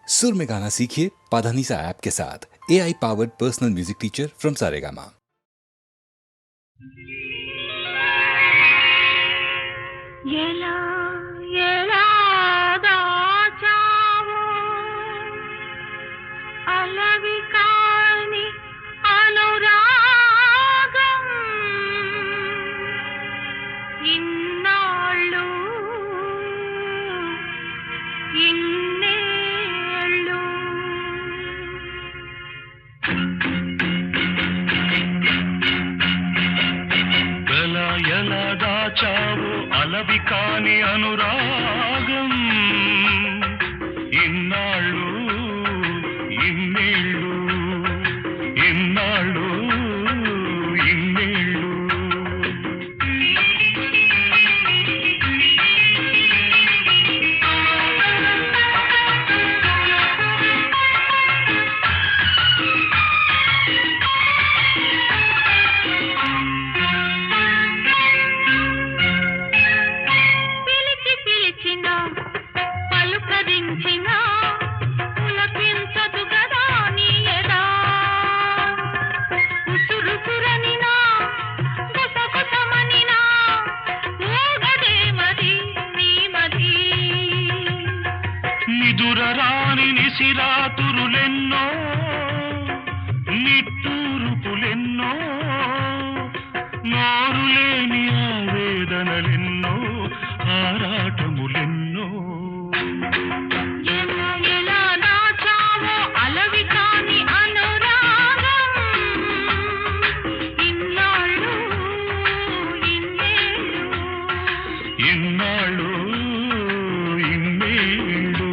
सुर में गाना सीखिए पाधानीसा ऐप के साथ। AI powered personal music teacher from Saregama. ఎలా దాచావు అలవి కాని అనురాగం ఇన్నాళ్ళు ఇన్నేళ్ళు ఇన్నాళ్ళు ఇన్నేళ్ళు నిదురరాని నిసిరాతురులెన్నో నిట్టూరుపులెన్నో నోరులేని ఆవేదనలెన్నో ఆరాటములెన్నో ఎలా దాచావో అలవి కాని అనురాగం ఇన్నాళ్ళు ఇన్నేళ్ళు ఇన్నాళ్ళు ఇన్నేళ్ళు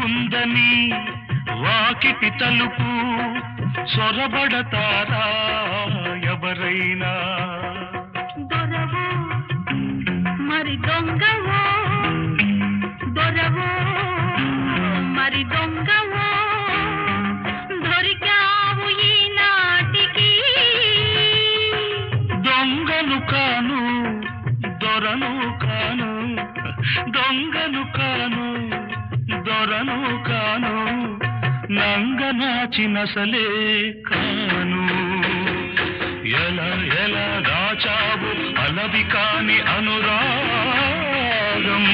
ఉందని వాకిటి తలుపు సొరబడతారా ఎవరైనా దొరవో మరి దొంగవో దొరవో మరి దొంగవో దొరికావు ఈనాటికి దొంగను కాను దొరను కాను దొంగను కాను దొరను కాను నంగనాచినసలే కాను ఎలా ఎలా దాచావు అలవి కాని అనురాగం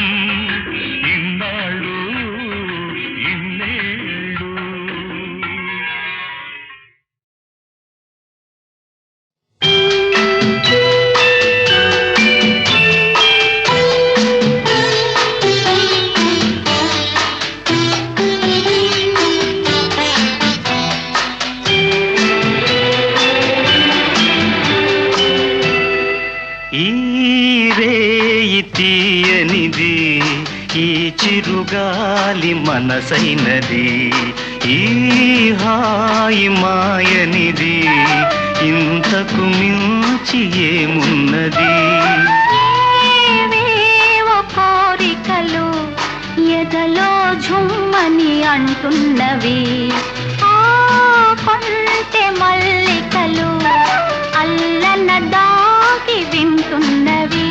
ఇన్నాళ్ళు ఇన్నేళ్ళు తీయనిది ఈ చిరుగాలి మనసైనది ఈ హాయి మాయనిది ఇంతకు మించి ఏమున్నది ఏవేవో కోరికలు ఎదలో ఝుమ్మని అంటున్నవి ఆ కొంటె మల్లికలు అల్లన దాగి వింటున్నవి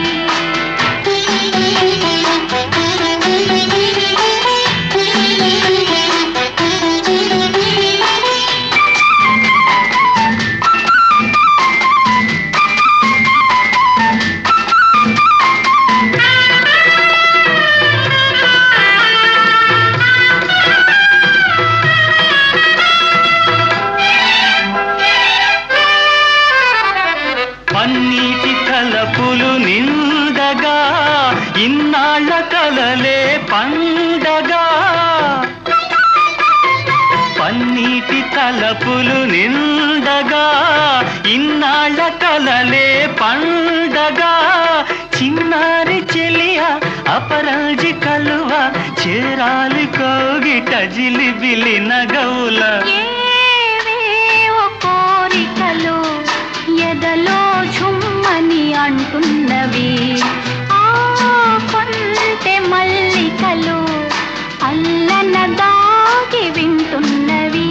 పన్నీటి తలపులు నిండగా ఇన్నాళ్ళ కలలే పండగా పన్నీటి తలపులు నిండగా ఇన్నాళ్ళ కలలే పండగా చిన్నారి చెలియ అపరాజి కలువ చేరాలి కోగిట జిలిబిలి నగవుల ఏవేవో కోరికలు ఎదలో ఝుమ్మని అంటున్నవి ఆ కొంటె మల్లికలు అల్లన దాగి వింటున్నవి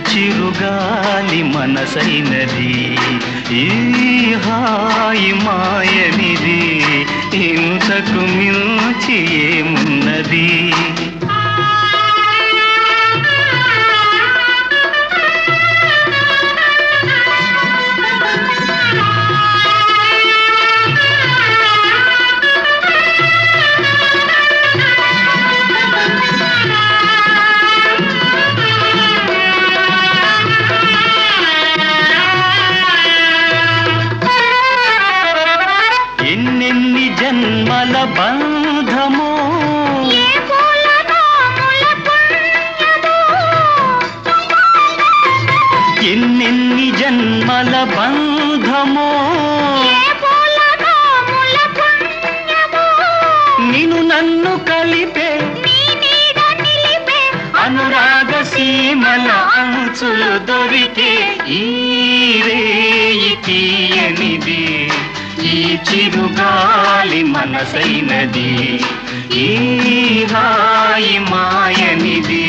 చిరుగాలి మనసైనది ఈ హాయి మాయనిది ఇంతకు మించి ఏమున్నది ఎన్నెన్ని జన్మల బంధమో ఎన్నెన్ని జన్మల బంధమో నిన్ను నన్ను కలిపే అనురాగ సీమల అంచులు దొరికే ఈ రేయి తీయనిది ఈ చిరుగాలి మనసైనది ఈ హాయి మాయనిది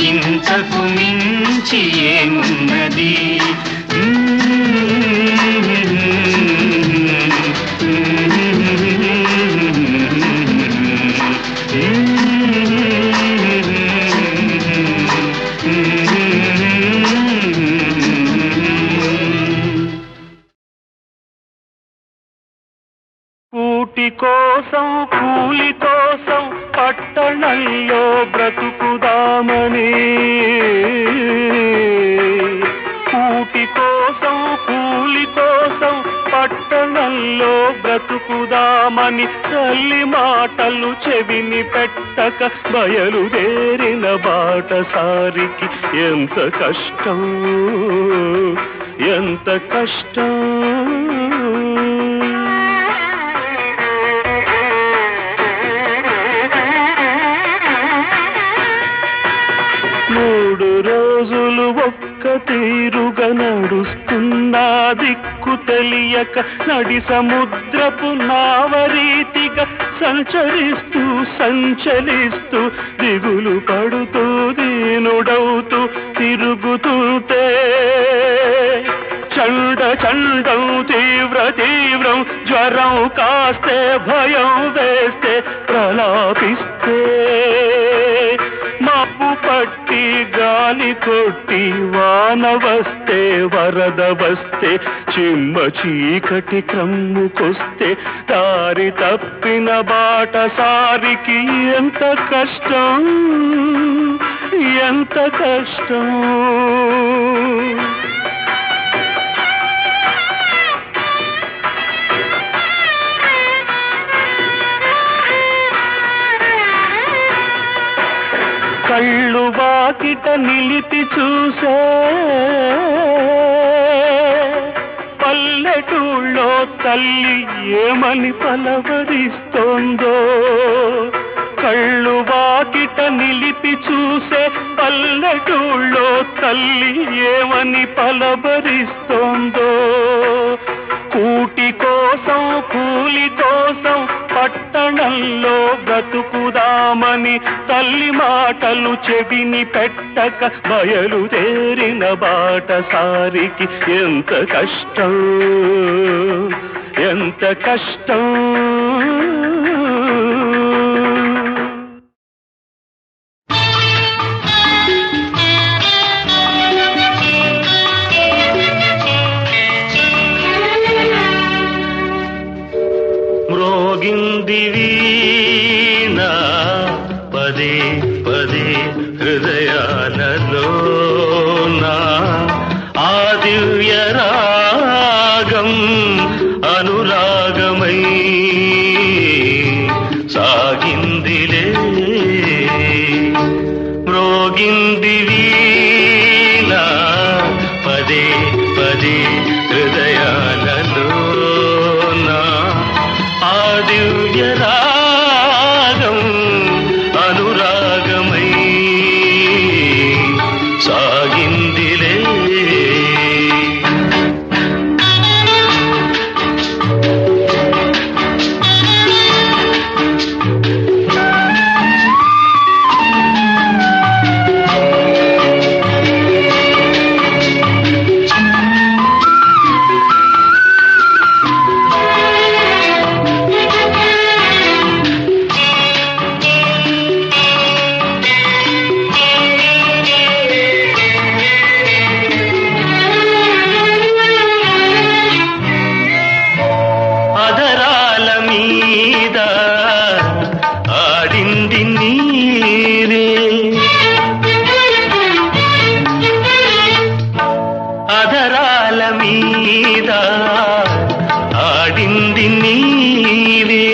ఇంతకు మించి ఏమున్నది కూటి కోసం కూలి కోసం పట్టణంలో బ్రతుకుదామని కూటి కోసం కూలి కోసం పట్టణంలో బ్రతుకుదామని తల్లి మాటలు చెవిని పెట్టక బయలుదేరిన బాటసారికి ఎంత కష్టం ఎంత కష్టం మూడు రోజులు ఒక్క తీరుగా నడుస్తున్నా దిక్కు తెలియక నడి సముద్రపు నావరీతిగా సంచరిస్తూ సంచలిస్తూ దిగులు పడుతూ దీనుడవుతూ తిరుగుతుంటే చండం తీవ్రం జ్వరం కాస్తే భయం వేస్తే ప్రలాపిస్తే మబ్బు పట్టి గాలి కొట్టి వాన వస్తే వరద వస్తే చిమ్మ చీకటి క్రమ్ముకొస్తే దారి తప్పిన బాటసారికి ఎంత కష్టం ఎంత కష్టం కళ్ళు వాకిట నిలిపి చూసే పల్లెటూళ్ళో తల్లి ఏమని పలవరిస్తోందో కళ్ళు వాకిట నిలిపి చూసే పల్లెటూళ్ళో తల్లి ఏమని పలవరిస్తోందో కూటి కోసం కూలి కోసం పట్టణంలో బ్రతుకుదామని గాని తల్లి మాటలు చెవిని పెట్టక బయలుదేరిన బాటసారికి ఎంత కష్టం, ఎంత కష్టం. మ్రోగింది వీణా పదే పదే హృదయాలలోనా ఆ దివ్య రాగం అనురాగమై సాగిందిలే. మ్రోగింది వీణా పదే పదే హృదయాలలోనా ఆ దివ్య రాగం అనురాగమై సాగిందిలే. ఆడింది నీవే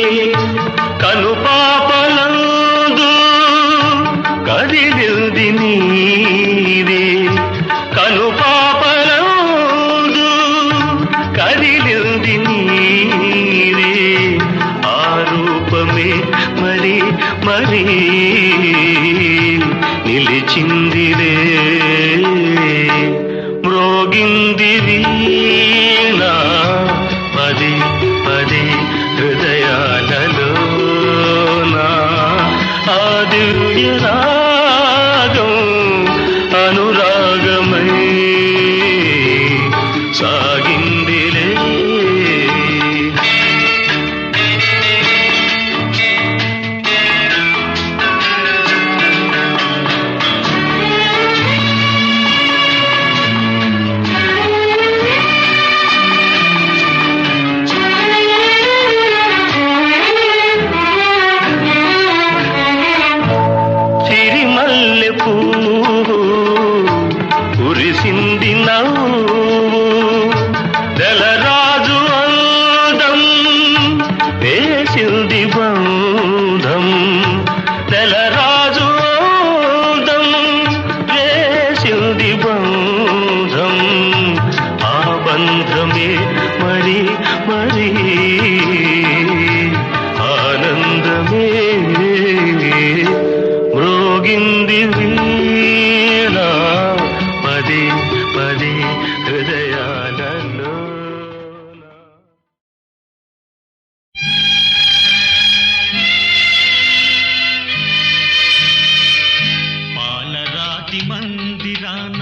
కనుపాపలందు కదిలింది నీవే కనుపాపలందు కదిలింది నీవే ఆ రూపమే మరి మరి నిలిచిందిలే. మ్రోగింది వీణా పదే పదే హృదయాలలోనా ఆ దివ్య రాగం అనురాగమై సాగిందిలే. కురిసింది నవ్వు నెలరాజు అందం వేసింది బంధం నెలరాజు అందం వేసింది బంధం ఆ బంధమే మరి మరి ఆనందమే. మ్రోగింది వీణా పదే పదే హృదయాలలో. పాలరాతి మందిరాన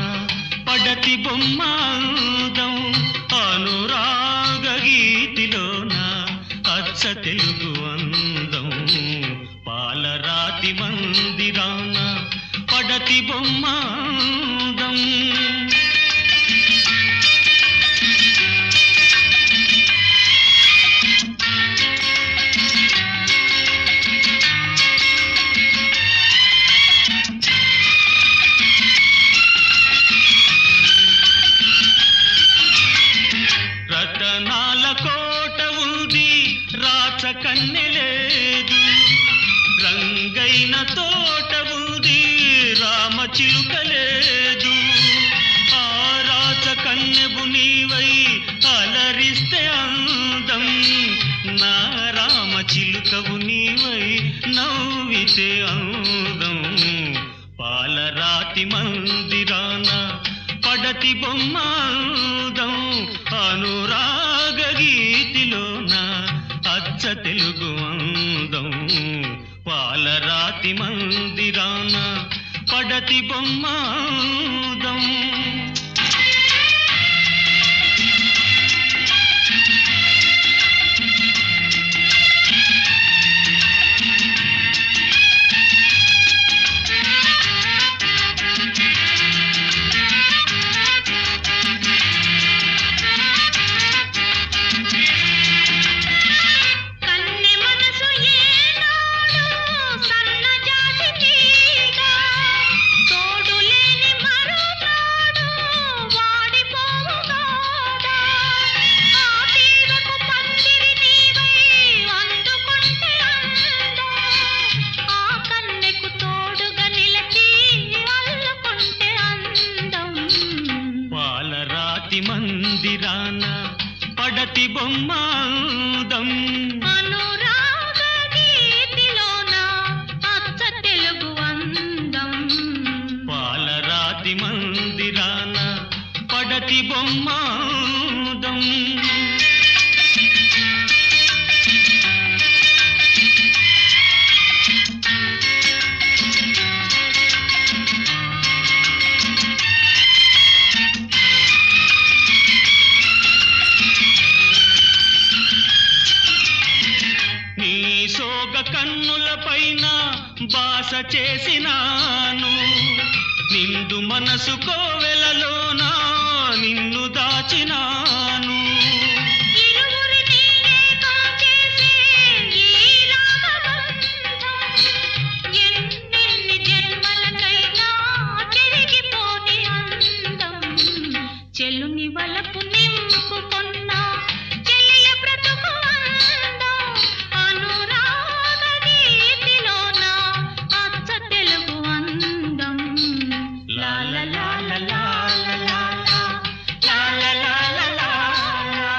పడతి బొమ్మాందం అనురాగ గీతిలోన అచ్చ తెలుగు అందం. పాలరాతి మందిరాన పడతి బొమ్మాందం రతనాల కోట ఉంది రాచ కన్నెలేదు రంగైన తోట ఉంది రామ చిలుక లేదు. ఆ రాచ కన్నెబు నీవై అలరిస్తే అందం నా రామ చిలుకవు నీవై నవ్వితే అందం. పాలరాతి మందిరాన పడతి బొమ్మాందం అనురాగ గీతిలోన అచ్చ తెలుగు అందం. పాలరాతి మందిరాన పడతి బొమ్మాదం మందిరాన పడతి బొమ్మాదం అనురాగ గీతిలోన అచ్చ తెలుగు అందం పాలరాతి మందిరాన పడతి బొమ్మాదం కన్నుల పైన బాస చేసినాను నిండు మనసు కోవెలలోన నిన్ను దాచినాను ఇరువురిని ఏకం చేసే ఈ రాగబంధం ఎన్నెన్ని జన్మలకైనా చెరిగిపోని అందం చెల్లుని వలపు నింపుకున్న చెలియ బ్రతుకు అందం అనురాగ గీతిలోన అచ్చ తెలుగు అందం లా లా లా లా లా లా లా లా లా లా లా.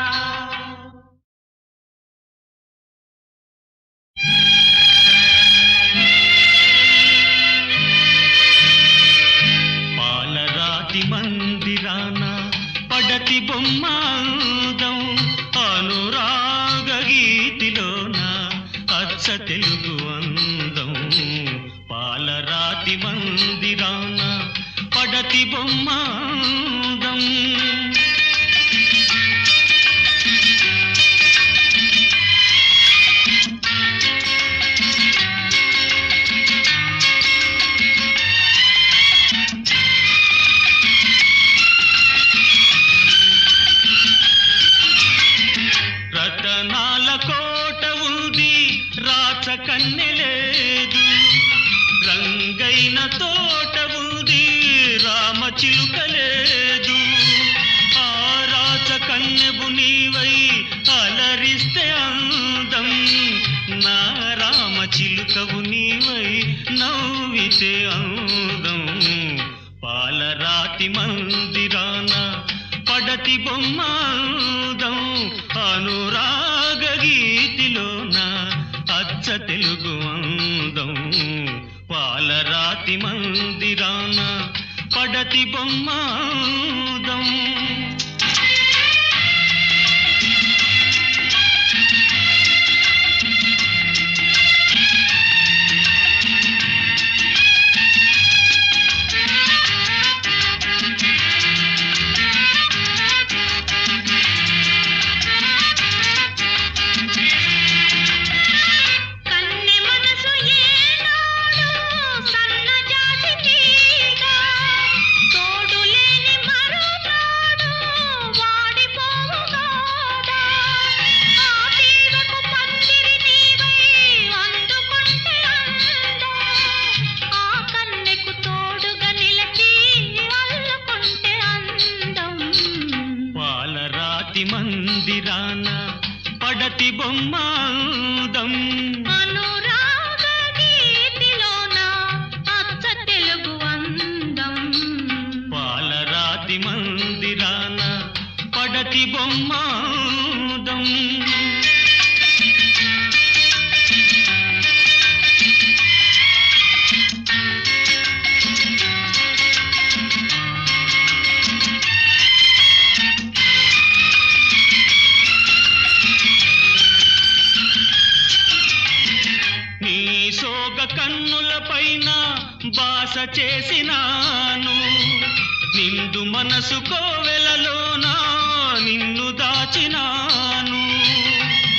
పాలరాతి మందిరాన పడతి బొమ్మాదం అనురాగ గీతిలోన అచ్చ తెలుగు అందం పాలరాతి మందిరాన పడతి బొమ్మాదం రతనాల కోట ఉంది రాచ కన్నెలేదు రంగైన తోట ఉంది రామ చిలుక లేదు ఆ రాచ కన్నెబు నీవై అలరిస్తే అందం నా రామ చిలుకవు నీవై నవ్వితే అందం పాలరాతి మందిరాన పడతి బొమ్మాదం అనురాగ గీతిలోన అచ్చ తెలుగు అందం పాలరాతి మందిరాన పడతి బొమ్మాదం కన్నె మనసు ఏనాడు సన్నజాజి తీగ తోడు లేని మరునాడు వాడిపోవుగాదా ఆ తీగకు పందిరి నీవై అందుకుంటే అందం ఆ కన్నెకు తోడుగా నిలచి అల్లుకుంటే అందం పాలరాతి మందిరాన పడతి బొమ్మాదం అనురాగ గీతిలోన అచ్చ తెలుగు అందం పాలరాతి మందిరాన పడతి బొమ్మాదం నీ సో చేసినాను నిండు మనసు కోవెలలోనా నిన్ను దాచినాను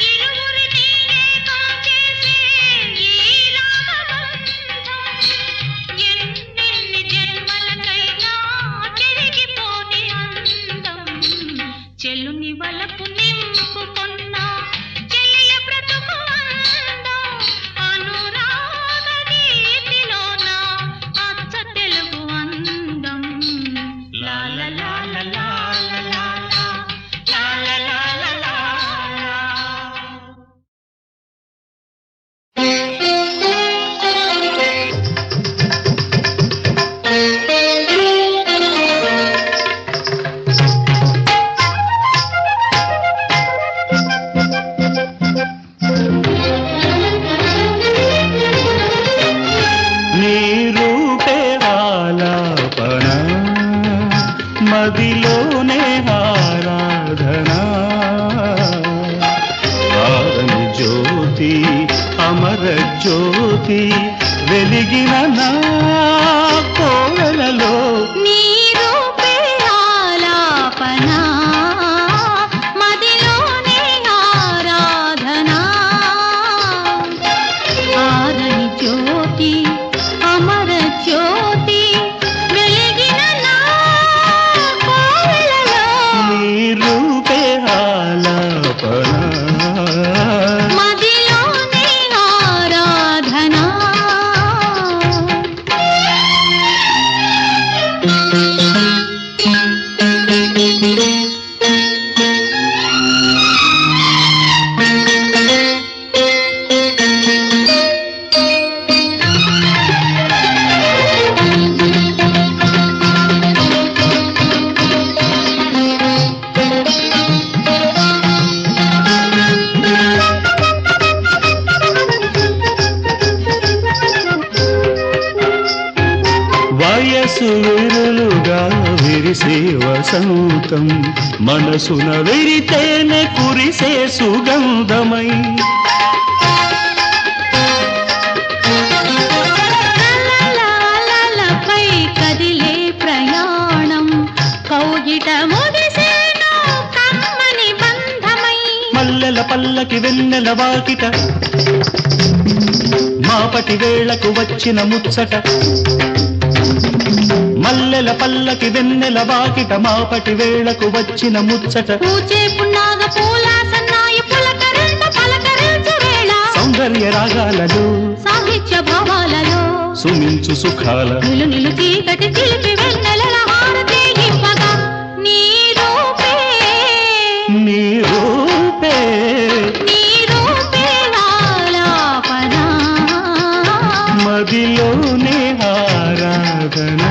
ఇరువురిని ఏకం చేసే ఈ రాగబంధం ఎన్నెన్ని జన్మలకైనా చెరిగిపోని అందం చెల్లుని వలపు నింపుకొన్న చెలియ బ్రతుకు అందం అనురాగ గీతిలోన అచ్చ తెలుగు అందం లా లా లా లా లా లా లా లా లా లా లా. నీ రూపే ఆలాపన మదిలోనే ఆరాధన ఆరని జ్యోతి అమర జ్యోతి వెలిగిన నా కోవెలలో నీ రూపే ఆలాపన మదిలోనే ఆరాధన ఆరని జ్యోతి అమర జ్యోతి వెలిగిన నా కోవెలలో నీ రూపే ఆలాపన మదిలోనే ఆరాధన వయసు విరులుగా విరిసే వసంతం మనసున విరితేనే కురిసే సుగంధమై లలలలలపై కదిలే ప్రయాణం కౌగిట ముగిసేను కమ్మని బంధమై మల్లెల పల్లకి వెన్నెల వాకిట మాపటి వేళకు వచ్చిన ముచ్చట మల్లెల పల్లకి వెన్నెల వాకిట మాపటి వేళకు వచ్చిన ముచ్చట పూచే పున్నాగ పూల సన్నాయి పులకరింత పలకరించే వేళ సౌందర్య రాగాలలో సాహిత్య భావాలలో సుమించు సుఖాల నిలు నిలు చీకటి చిలిపి వెన్నెలల హారతి ఇవ్వగా నీ రూపే నీ రూపే నీ రూపే ఆలాపన మదిలోనే ఆరాధన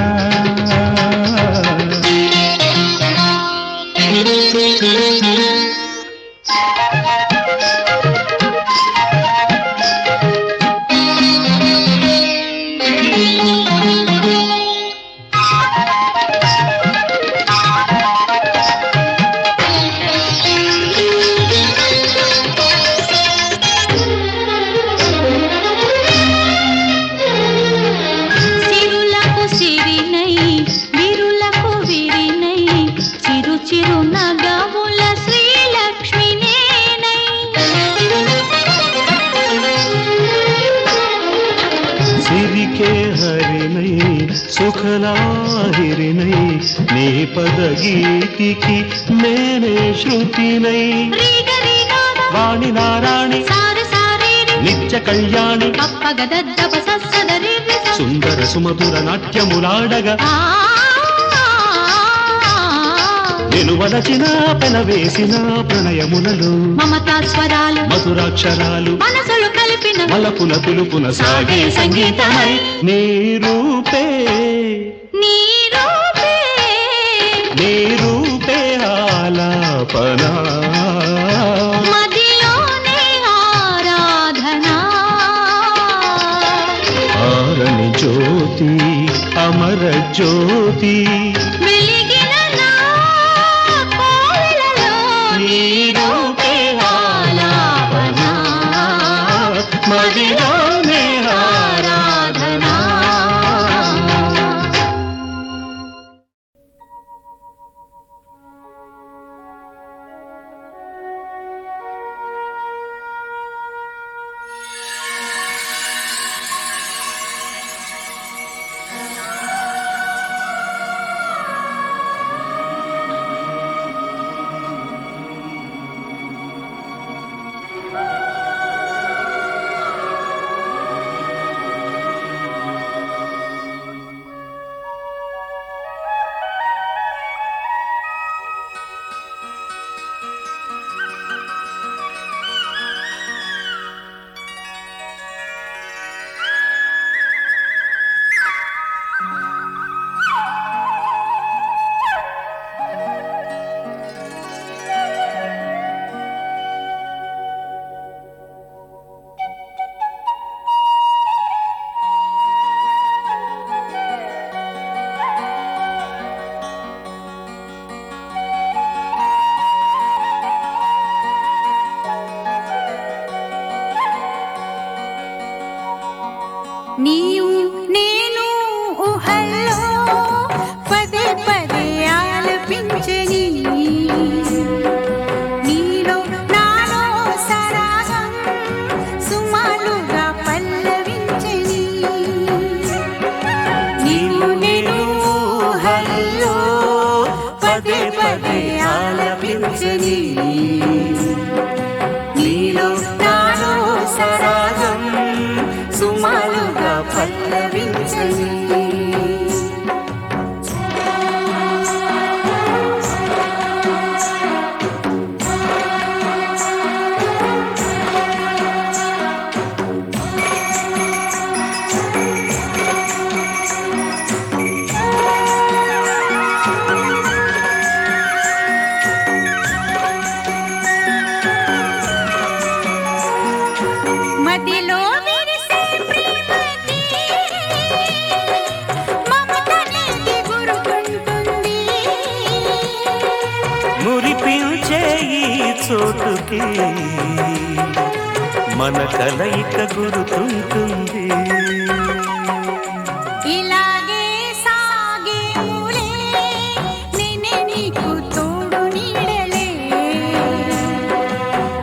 సిరులకు సిరినై విరులకు విరినై చిరు చిరు నగముల శ్రీలక్ష్మి నేనై సిరికే హరినై సుఖలాహిరినై నీ పద గీతికి నేనే శృతినై రీగ రీగాద వాణి నారాణి సారి సారీరి నిత్య కళ్యాణి పప్పగదద్దప సస్సదరి సుందర సుమధుర నాట్యములాడగా నేను వలచిన పెనవేసిన ప్రణయములలో మమతా స్వరాలు మధురాక్షరాలు మనసులు కలిపిన మలపుల పిలుపున సాగే సంగీతమై నీ రూపే నీ రూపే నీ రూపే ఆలాపన మదిలోనే ఆరాధన ఆరని జ్యోతి అమర జ్యోతి వెలిగిన నా కోవెలలో నీ రూపే ఆలాపన మదిలోనే ఆరాధన నీవు నేను ఊహల్లో పదే పదే ఆలపించని నీలో నాలో సరాగం సుమాలుగా పల్లవించని నీవు నేను ఊహల్లో పదే పదే ఆలపించని నీలో నాలో సరాగం సుమాలుగా పల్లవించని మదిలో విరిసే ప్రేమకి మమతనేది గురుకుంటుంది మురిపించే ఈ చోటుకి మన కలయిక గురుతుంటుంది ఇలాగే సాగేములే నేనే నీకు తోడు నీడలే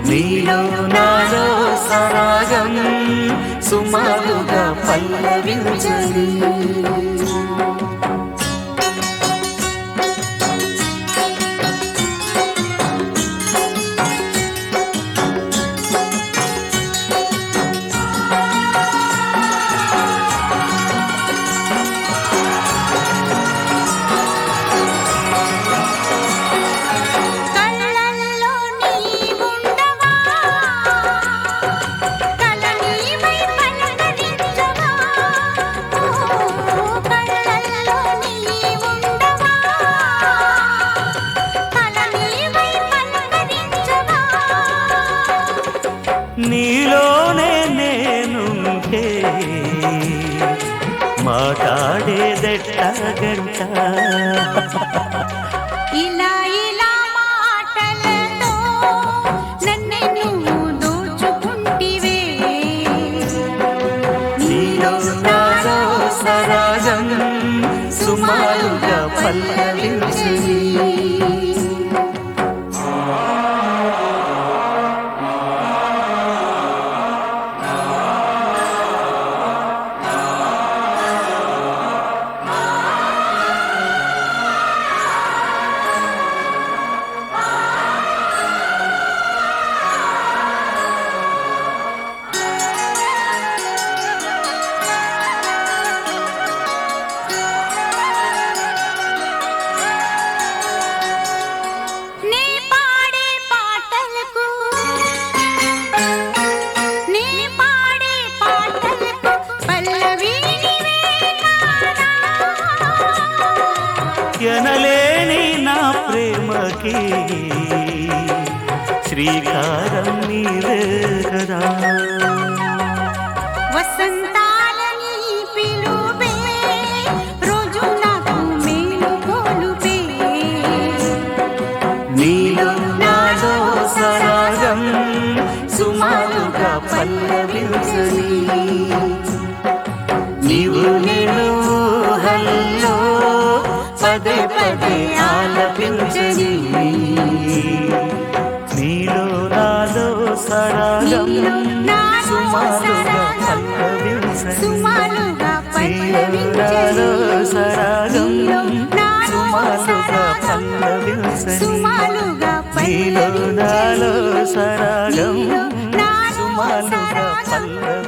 నీలో నాలో సరాగం సుమారుగా పల్లవించని కళ్ళల్లో నీవుండవా కలనీవై పలకరించవా కళ్ళల్లో నీవుండవా కలనీవై పలకరించవా నీలోనే నేనుంటే మాట్లాడేదెట్టగంట ఇలా ఇలా మాటలతో నన్నే నువ్వు దోచుకుంటివే నీలో నాలో సరాగం సుమారుగా పల్లవించని నీ పాడే పాటలకు నీ పాడే పాటలకు పల్లవి నీవే నానా ఎనలేని నా ప్రేమకి శ్రీకారం నీవే కదా వసంతాలని పిలుపే రోజు నాకు మేలు కొలుపే నీలో నాలో సరాగం సుమారుగా పల్లవించని నీవు నేను హల్లో పదే పదే ఆలపించని నీలో నాలో సరాగం సుమారుగా పల్లవించని సుమాలుగా నీలో సరాగం సుమారుగా పల్లవించని సుమాలుగా నీలో నాలో సరాగం నాలో సుమారుగా సరాగం పల్లవి